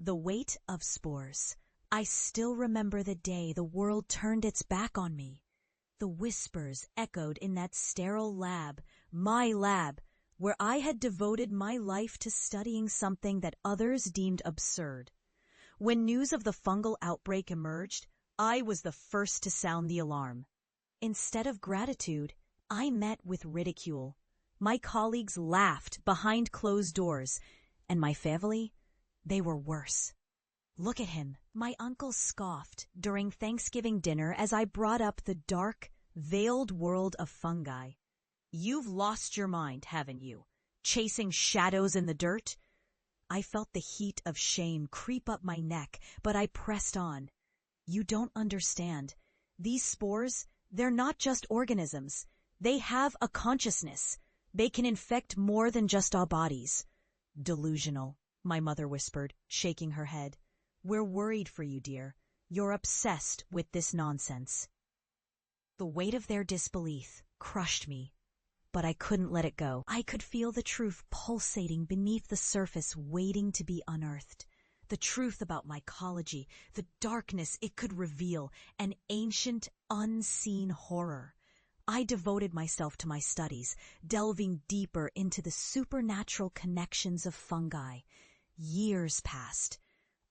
The weight of spores. I still remember the day the world turned its back on me. The whispers echoed in that sterile lab, my lab, where I had devoted my life to studying something that others deemed absurd. When news of the fungal outbreak emerged, I was the first to sound the alarm. Instead of gratitude, I met with ridicule. My colleagues laughed behind closed doors, and my family, they were worse. "Look at him," my uncle scoffed during Thanksgiving dinner as I brought up the dark, veiled world of fungi. "You've lost your mind, haven't you? Chasing shadows in the dirt?" I felt the heat of shame creep up my neck, but I pressed on. "You don't understand. These spores, they're not just organisms. They have a consciousness. They can infect more than just our bodies." "Delusional," my mother whispered, shaking her head. "We're worried for you, dear. You're obsessed with this nonsense." The weight of their disbelief crushed me, but I couldn't let it go. I could feel the truth pulsating beneath the surface, waiting to be unearthed. The truth about mycology, the darkness it could reveal, an ancient, unseen horror. I devoted myself to my studies, delving deeper into the supernatural connections of fungi. Years passed.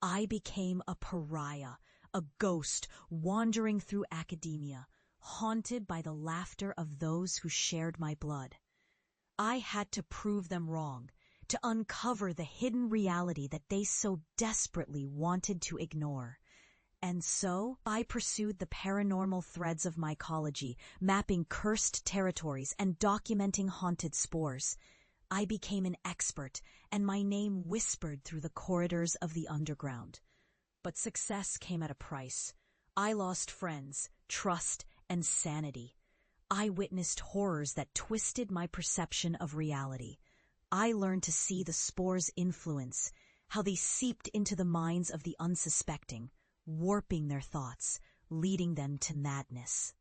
I became a pariah, a ghost wandering through academia, haunted by the laughter of those who shared my blood. I had to prove them wrong, to uncover the hidden reality that they so desperately wanted to ignore. And so I pursued the paranormal threads of mycology, mapping cursed territories and documenting haunted spores. I became an expert, and my name whispered through the corridors of the underground. But success came at a price. I lost friends, trust, and sanity. I witnessed horrors that twisted my perception of reality. I learned to see the spores' influence, how they seeped into the minds of the unsuspecting, warping their thoughts, leading them to madness.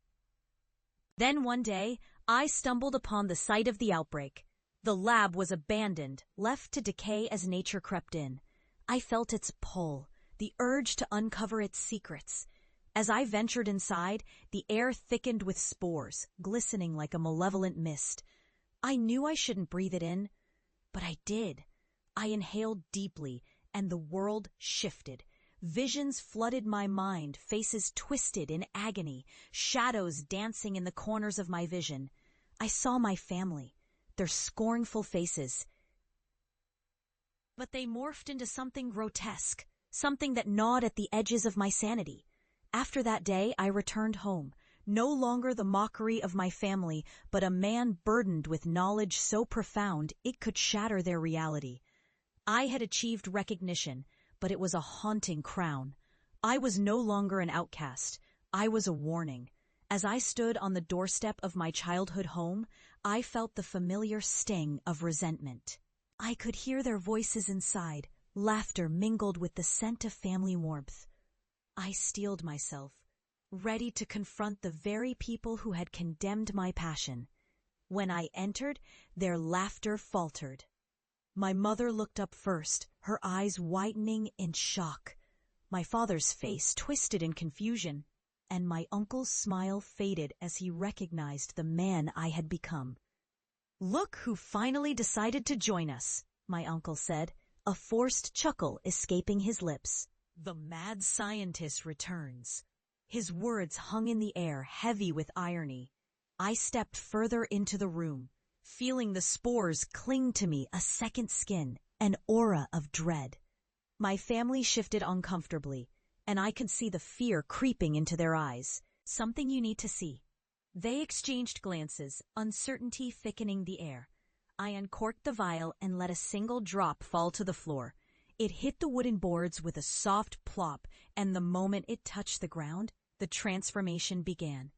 Then one day, I stumbled upon the site of the outbreak. The lab was abandoned, left to decay as nature crept in. I felt its pull, the urge to uncover its secrets. As I ventured inside, the air thickened with spores, glistening like a malevolent mist. I knew I shouldn't breathe it in, but I did. I inhaled deeply, and the world shifted. Visions flooded my mind, faces twisted in agony, shadows dancing in the corners of my vision. I saw my family, their scornful faces. But they morphed into something grotesque, something that gnawed at the edges of my sanity. After that day, I returned home, no longer the mockery of my family, but a man burdened with knowledge so profound it could shatter their reality. I had achieved recognition, but it was a haunting crown. I was no longer an outcast. I was a warning. As I stood on the doorstep of my childhood home, I felt the familiar sting of resentment. I could hear their voices inside, laughter mingled with the scent of family warmth. I steeled myself, ready to confront the very people who had condemned my passion. When I entered, their laughter faltered. My mother looked up first, her eyes widening in shock. My father's face twisted in confusion, and my uncle's smile faded as he recognized the man I had become. "Look who finally decided to join us," my uncle said, a forced chuckle escaping his lips. "The mad scientist returns." His words hung in the air, heavy with irony. I stepped further into the room, feeling the spores cling to me, a second skin, an aura of dread. My family shifted uncomfortably, and I could see the fear creeping into their eyes. "Something you need to see." They exchanged glances, uncertainty thickening the air. I uncorked the vial and let a single drop fall to the floor. It hit the wooden boards with a soft plop, and the moment it touched the ground, the transformation began.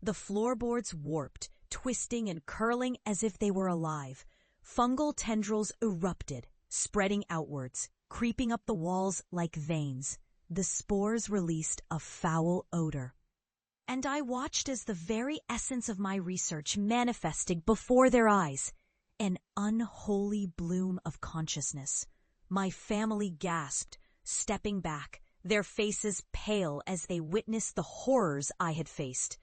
The floorboards warped, twisting and curling as if they were alive. Fungal tendrils erupted, spreading outwards, creeping up the walls like veins. The spores released a foul odor. And I watched as the very essence of my research manifested before their eyes, an unholy bloom of consciousness. My family gasped, stepping back, their faces pale as they witnessed the horrors I had faced.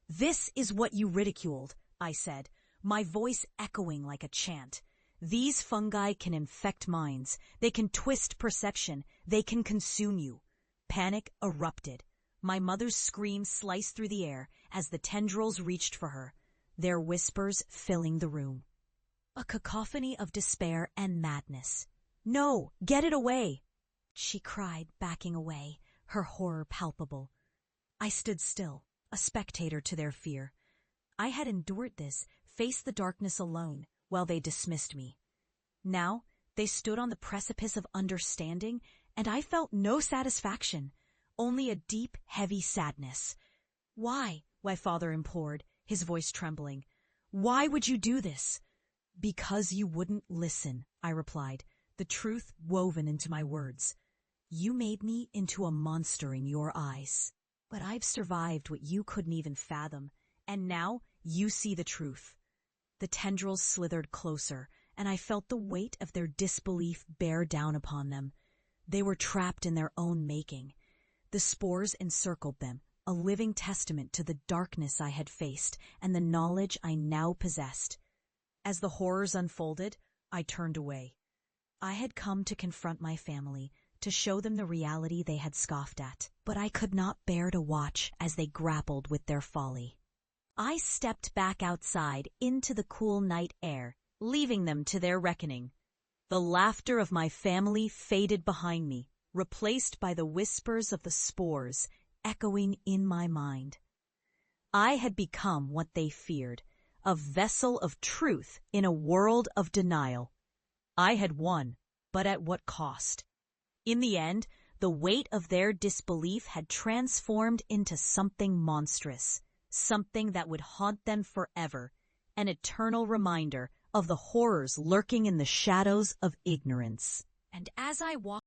"This is what you ridiculed," I said, my voice echoing like a chant. "These fungi can infect minds. They can twist perception. They can consume you." Panic erupted. My mother's scream sliced through the air as the tendrils reached for her, their whispers filling the room. A cacophony of despair and madness. "No, get it away!" she cried, backing away, her horror palpable. I stood still, a spectator to their fear. I had endured this, faced the darkness alone, while they dismissed me. Now, they stood on the precipice of understanding, and I felt no satisfaction, only a deep, heavy sadness. "Why?" my father implored, his voice trembling. "Why would you do this?" "Because you wouldn't listen," I replied, the truth woven into my words. "You made me into a monster in your eyes. But I've survived what you couldn't even fathom, and now you see the truth." The tendrils slithered closer, and I felt the weight of their disbelief bear down upon them. They were trapped in their own making. The spores encircled them, a living testament to the darkness I had faced and the knowledge I now possessed. As the horrors unfolded, I turned away. I had come to confront my family, to show them the reality they had scoffed at, but I could not bear to watch as they grappled with their folly. I stepped back outside into the cool night air, leaving them to their reckoning. The laughter of my family faded behind me, replaced by the whispers of the spores echoing in my mind. I had become what they feared, a vessel of truth in a world of denial. I had won, but at what cost? In the end, the weight of their disbelief had transformed into something monstrous, something that would haunt them forever, an eternal reminder of the horrors lurking in the shadows of ignorance. And as I walked